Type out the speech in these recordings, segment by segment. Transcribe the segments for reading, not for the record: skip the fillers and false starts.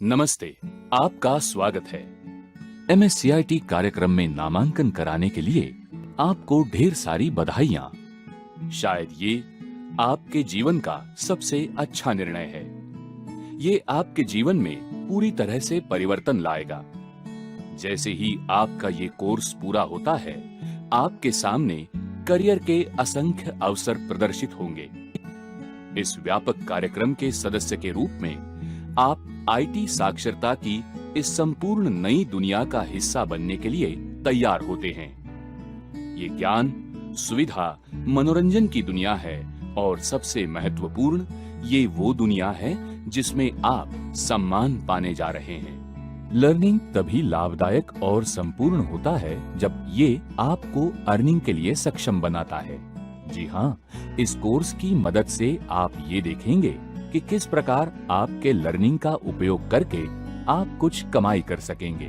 नमस्ते, आपका स्वागत है। एमएससीआईटी कार्यक्रम में नामांकन कराने के लिए आपको ढेर सारी बधाइयां। शायद ये आपके जीवन का सबसे अच्छा निर्णय है। ये आपके जीवन में पूरी तरह से परिवर्तन लाएगा। जैसे ही आपका ये कोर्स पूरा होता है, आपके सामने करियर के असंख्य अवसर प्रदर्शित होंगे। इस व्यापक कार्यक्रम के सदस्य के रूप में आप आईटी साक्षरता की इस संपूर्ण नई दुनिया का हिस्सा बनने के लिए तैयार होते हैं। ये ज्ञान, सुविधा, मनोरंजन की दुनिया है और सबसे महत्वपूर्ण, ये वो दुनिया है जिसमें आप सम्मान पाने जा रहे हैं। लर्निंग तभी लाभदायक और संपूर्ण होता है जब ये आपको अर्निंग के लिए सक्षम बनाता है। जी हाँ, इस कोर्स की मदद से आप ये देखेंगे कि किस प्रकार आपके लर्निंग का उपयोग करके आप कुछ कमाई कर सकेंगे।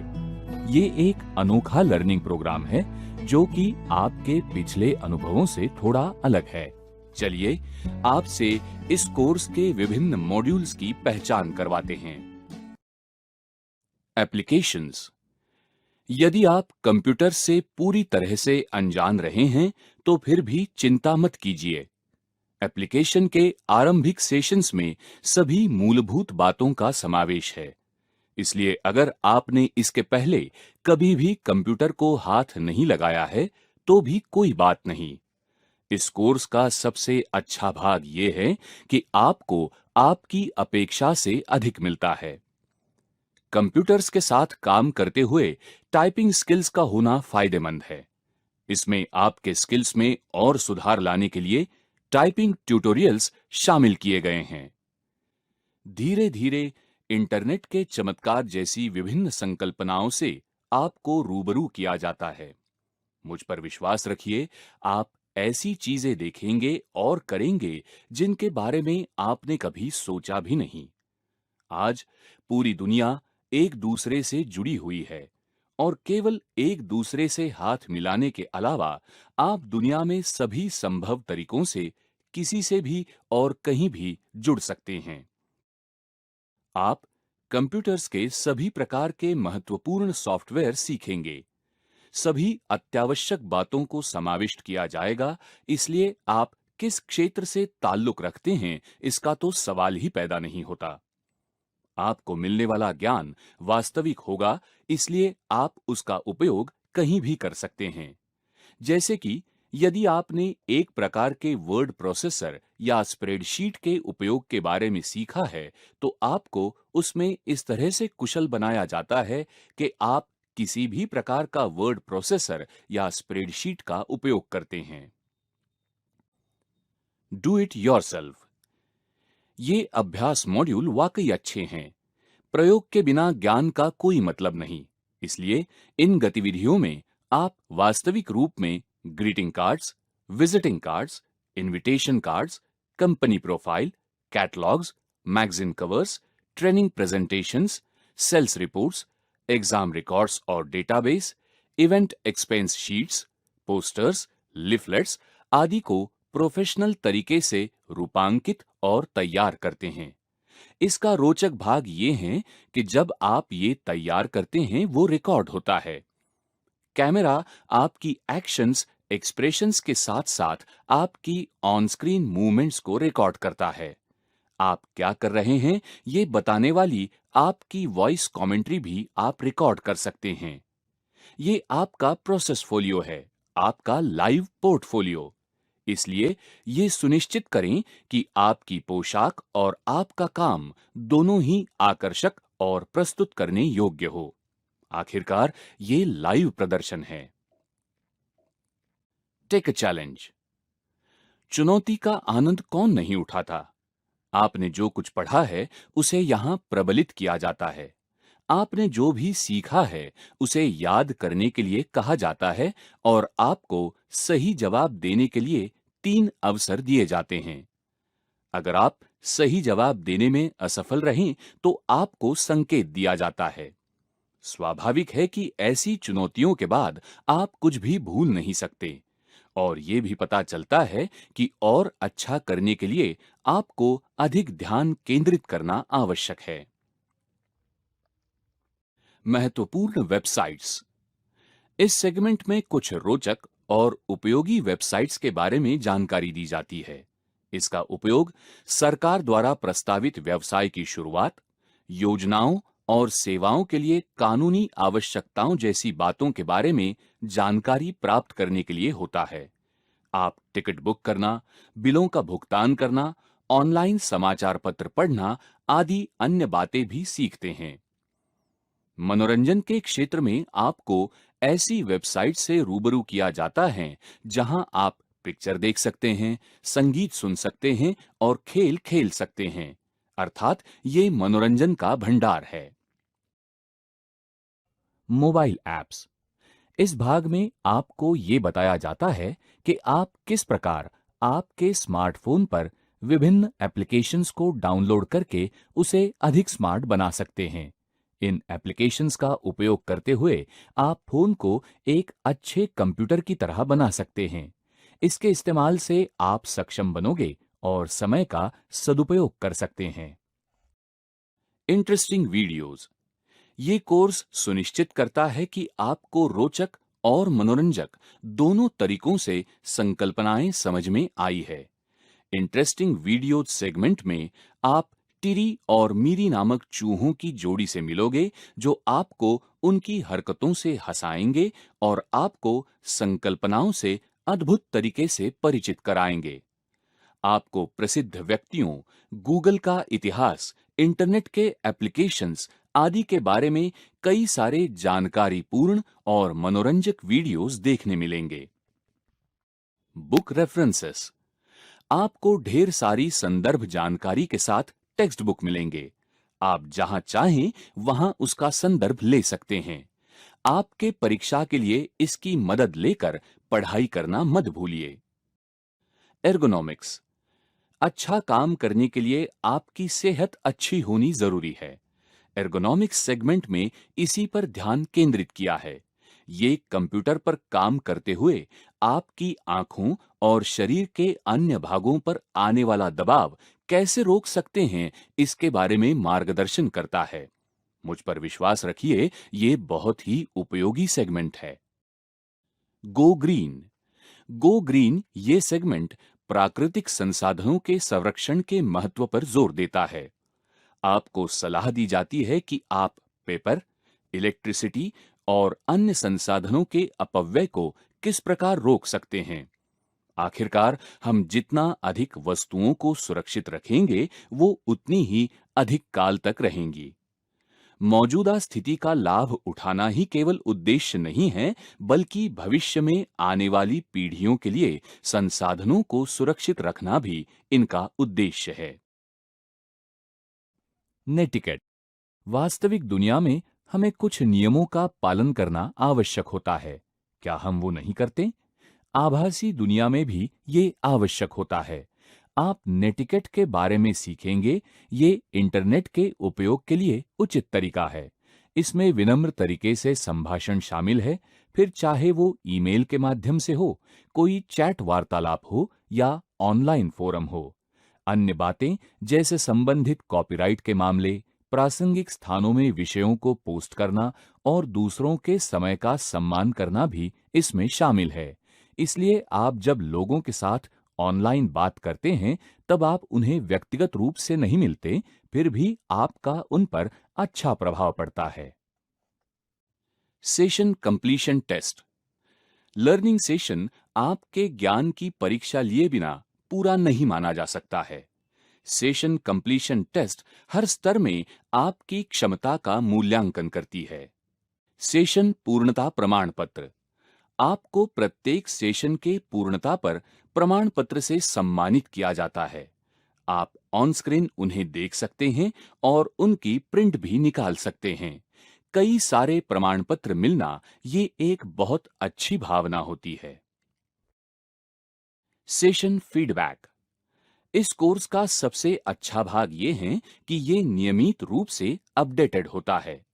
ये एक अनोखा लर्निंग प्रोग्राम है जो कि आपके पिछले अनुभवों से थोड़ा अलग है। चलिए आपसे इस कोर्स के विभिन्न मॉड्यूल्स की पहचान करवाते हैं। एप्लीकेशंस। यदि आप कंप्यूटर से पूरी तरह से अनजान रहे हैं तो फिर भी चिंता मत कीजिए। एप्लीकेशन के आरंभिक सेशंस में सभी मूलभूत बातों का समावेश है। इसलिए अगर आपने इसके पहले कभी भी कंप्यूटर को हाथ नहीं लगाया है तो भी कोई बात नहीं। इस कोर्स का सबसे अच्छा भाग ये है कि आपको आपकी अपेक्षा से अधिक मिलता है। कंप्यूटर्स के साथ काम करते हुए टाइपिंग स्किल्स का होना फायदेमंद है। इसमें आपके स्किल्स में और सुधार लाने के लिए टाइपिंग ट्यूटोरियल्स शामिल किए गए हैं। धीरे धीरे इंटरनेट के चमत्कार जैसी विभिन्न संकल्पनाओं से आपको रूबरू किया जाता है। मुझ पर विश्वास रखिए, आप ऐसी चीजें देखेंगे और करेंगे जिनके बारे में आपने कभी सोचा भी नहीं। आज पूरी दुनिया एक दूसरे से जुड़ी हुई है और केवल एक दूसरे से हाथ मिलाने के अलावा आप दुनिया में सभी संभव तरीकों से किसी से भी और कहीं भी जुड़ सकते हैं। आप कंप्यूटर्स के सभी प्रकार के महत्वपूर्ण सॉफ्टवेयर सीखेंगे। सभी अत्यावश्यक बातों को समाविष्ट किया जाएगा, इसलिए आप किस क्षेत्र से ताल्लुक रखते हैं इसका तो सवाल ही पैदा नहीं होता। आपको मिलने वाला ज्ञान वास्तविक होगा, इसलिए आप उसका उपयोग कहीं भी कर सकते हैं। जैसे कि यदि आपने एक प्रकार के वर्ड प्रोसेसर या स्प्रेडशीट के उपयोग के बारे में सीखा है, तो आपको उसमें इस तरह से कुशल बनाया जाता है कि आप किसी भी प्रकार का वर्ड प्रोसेसर या स्प्रेडशीट का उपयोग करते हैं। Do it yourself. ये अभ्यास मॉड्यूल वाकई अच्छे हैं। प्रयोग के बिना ज्ञान का कोई मतलब नहीं, इसलिए इन गतिविधियों में आप वास्तविक रूप में greeting cards, visiting cards, invitation cards, company profile, catalogues, magazine covers, training presentations, sales reports, exam records और database, event expense sheets, posters, leaflets आदि को प्रोफेशनल तरीके से रूपांकित और तैयार करते हैं। इसका रोचक भाग ये है कि जब आप ये तैयार करते हैं वो रिकॉर्ड होता है। कैमरा आपकी एक्शंस, एक्सप्रेशंस के साथ साथ आपकी ऑन स्क्रीन मूवमेंट्स को रिकॉर्ड करता है। आप क्या कर रहे हैं ये बताने वाली आपकी वॉइस कमेंट्री भी आप रिकॉर्ड कर सकते हैं। ये आपका प्रोसेस फोलियो है, आपका लाइव पोर्टफोलियो। इसलिए ये सुनिश्चित करें कि आपकी पोशाक और आपका काम दोनों ही आकर्षक और प्रस्तुत करने योग्य हो। आखिरकार ये लाइव प्रदर्शन है। Take a challenge. चुनौती का आनंद कौन नहीं उठाता? आपने जो कुछ पढ़ा है उसे यहां प्रबलित किया जाता है। आपने जो भी सीखा है उसे याद करने के लिए कहा जाता है और आपको सही जवाब देने के लिए 3 अवसर दिए जाते हैं। अगर आप सही जवाब देने में असफल रहें तो आपको संकेत दिया जाता है। स्वाभाविक है कि ऐसी चुनौतियों के बाद आप कुछ भी भूल नहीं सकते और ये भी पता चलता है कि और अच्छा करने के लिए आपको अधिक ध्यान केंद्रित करना आवश्यक है। महत्वपूर्ण वेबसाइट्स। इस सेगमेंट में कुछ रोचक और उपयोगी वेबसाइट्स के बारे में जानकारी दी जाती है। इसका उपयोग सरकार द्वारा प्रस्तावित व्यवसाय की शुरुआत, योजनाओं और सेवाओं के लिए कानूनी आवश्यकताओं जैसी बातों के बारे में जानकारी प्राप्त करने के लिए होता है। आप टिकट बुक करना, बिलों का भुगतान करना, ऑनलाइन समाचार पत्र पढ़ना आदि अन्य बातें भी सीखते हैं। मनोरंजन के क्षेत्र में आपको ऐसी वेबसाइट से रूबरू किया जाता है जहां आप पिक्चर देख सकते हैं, संगीत सुन सकते हैं और खेल खेल सकते हैं। अर्थात ये मनोरंजन का भंडार है। Mobile apps. इस भाग में आपको ये बताया जाता है कि आप किस प्रकार आपके स्मार्टफोन पर विभिन्न एप्लीकेशंस को डाउनलोड करके उसे अधिक स्मार्ट बना सकते हैं। इन एप्लीकेशंस का उपयोग करते हुए आप फोन को एक अच्छे कंप्यूटर की तरह बना सकते हैं। इसके इस्तेमाल से आप सक्षम बनोगे और समय का सदुपयोग कर सकते हैं। Interesting videos. ये कोर्स सुनिश्चित करता है कि आपको रोचक और मनोरंजक दोनों तरीकों से संकल्पनाएं समझ में आई है। इंटरेस्टिंग वीडियो सेगमेंट में आप टिरी और मीरी नामक चूहों की जोड़ी से मिलोगे जो आपको उनकी हरकतों से हंसाएंगे और आपको संकल्पनाओं से अद्भुत तरीके से परिचित कराएंगे। आपको प्रसिद्ध व्यक्तियों, गूगल का इतिहास, इंटरनेट के एप्लीकेशंस आदि के बारे में कई सारे जानकारीपूर्ण और मनोरंजक वीडियोस देखने मिलेंगे। Book references. आपको ढेर सारी संदर्भ जानकारी के साथ टेक्स्ट बुक मिलेंगे। आप जहां चाहें वहां उसका संदर्भ ले सकते हैं। आपके परीक्षा के लिए इसकी मदद लेकर पढ़ाई करना मत भूलिए। एर्गोनॉमिक्स। अच्छा काम करने के लिए आपकी सेहत अच्छी होनी जरूरी है। एर्गोनॉमिक्स सेगमेंट में इसी पर ध्यान केंद्रित किया है। ये कंप्यूटर पर काम करते हुए आपकी आंखों और शरीर के अन्य भागों पर आने वाला दबाव कैसे रोक सकते हैं, इसके बारे में मार्गदर्शन करता है। मुझ पर विश्वास रखिए, ये बहुत ही उपयोगी सेगमेंट है। Go green. गो ग्रीन ये सेगमेंट प्राकृतिक संसाधनों के संरक्षण के महत्व पर जोर देता है। आपको सलाह दी जाती है कि आप पेपर, इलेक्ट्रिसिटी और अन्य संसाधनों के अपव्यय को किस प्रकार रोक सकते हैं। आखिरकार हम जितना अधिक वस्तुओं को सुरक्षित रखेंगे, वो उतनी ही अधिक काल तक रहेंगी। मौजूदा स्थिति का लाभ उठाना ही केवल उद्देश्य नहीं है, बल्कि भविष्य में आने वाली पीढ़ियों के लिए संसाधनों को सुरक्षित रखना भी इनका उद्देश्य है। नेटिकेट। वास्तविक दुनिया में हमें कुछ नियमों का पालन करना आवश्यक होता है। क्या हम वो नहीं करते? आभासी दुनिया में भी ये आवश्यक होता है। आप नेटिकेट के बारे में सीखेंगे। ये इंटरनेट के उपयोग के लिए उचित तरीका है। इसमें विनम्र तरीके से संभाषण शामिल है, फिर चाहे वो ईमेल के माध्यम से हो, कोई चैट वार्तालाप हो या ऑनलाइन फोरम हो। अन्य बातें जैसे संबंधित कॉपीराइट के मामले, प्रासंगिक स्थानों में विषयों को पोस्ट करना और दूसरों के समय का सम्मान करना भी इसमें शामिल है। इसलिए आप जब लोगों के साथ ऑनलाइन बात करते हैं, तब आप उन्हें व्यक्तिगत रूप से नहीं मिलते, फिर भी आपका उन पर अच्छा प्रभाव पड़ता है। Session completion test. Learning session आपके ज्ञान की परीक्षा लिए बिना पूरा नहीं माना जा सकता है। सेशन कंप्लीशन टेस्ट हर स्तर में आपकी क्षमता का मूल्यांकन करती है। सेशन पूर्णता प्रमाण पत्र। आपको प्रत्येक सेशन के पूर्णता पर प्रमाण पत्र से सम्मानित किया जाता है। आप ऑन स्क्रीन उन्हें देख सकते हैं और उनकी प्रिंट भी निकाल सकते हैं। कई सारे प्रमाण पत्र मिलना ये एक बहुत अच्छी भावना होती है। Session feedback. इस कोर्स का सबसे अच्छा भाग ये है कि ये नियमित रूप से अपडेटेड होता है।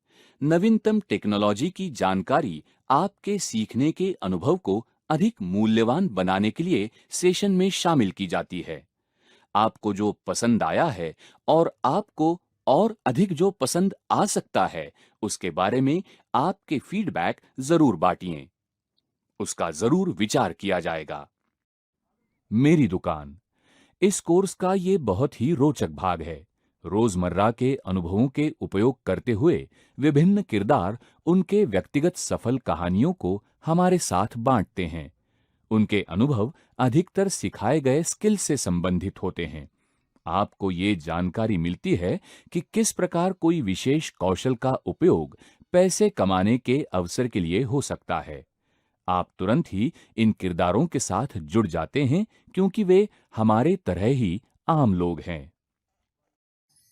नवीनतम टेक्नोलॉजी की जानकारी आपके सीखने के अनुभव को अधिक मूल्यवान बनाने के लिए सेशन में शामिल की जाती है। आपको जो पसंद आया है और आपको और अधिक जो पसंद आ सकता है उसके बारे में आपके फीडबैक जरूर बांटिए। उसका जरूर विचार किया जाएगा। मेरी दुकान, इस कोर्स का ये बहुत ही रोचक भाग है। रोजमर्रा के अनुभवों के उपयोग करते हुए विभिन्न किरदार उनके व्यक्तिगत सफल कहानियों को हमारे साथ बांटते हैं। उनके अनुभव अधिकतर सिखाए गए स्किल से संबंधित होते हैं। आपको ये जानकारी मिलती है कि किस प्रकार कोई विशेष कौशल का उपयोग पैसे कमाने के अवसर के लिए हो सकता है। आप तुरंत ही इन किरदारों के साथ जुड़ जाते हैं क्योंकि वे हमारे तरह ही आम लोग हैं।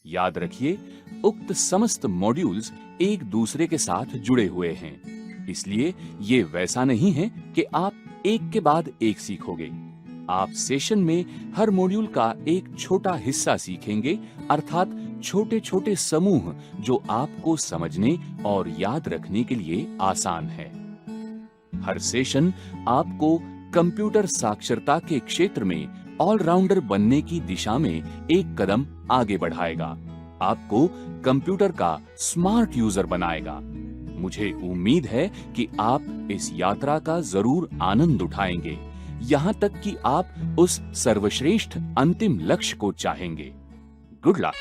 याद रखिए, उक्त समस्त मॉड्यूल्स एक दूसरे के साथ जुड़े हुए हैं, इसलिए ये वैसा नहीं है कि आप एक के बाद एक सीखोगे। आप सेशन में हर मॉड्यूल का एक छोटा हिस्सा सीखेंगे, अर्थात छोटे छोटे समूह जो आपको समझने और याद रखने के लिए आसान है। हर सेशन आपको कंप्यूटर साक्षरता के क्षेत्र में ऑलराउंडर बनने की दिशा में एक कदम आगे बढ़ाएगा, आपको कंप्यूटर का स्मार्ट यूजर बनाएगा। मुझे उम्मीद है कि आप इस यात्रा का जरूर आनंद उठाएंगे, यहां तक कि आप उस सर्वश्रेष्ठ अंतिम लक्ष्य को चाहेंगे। Good luck.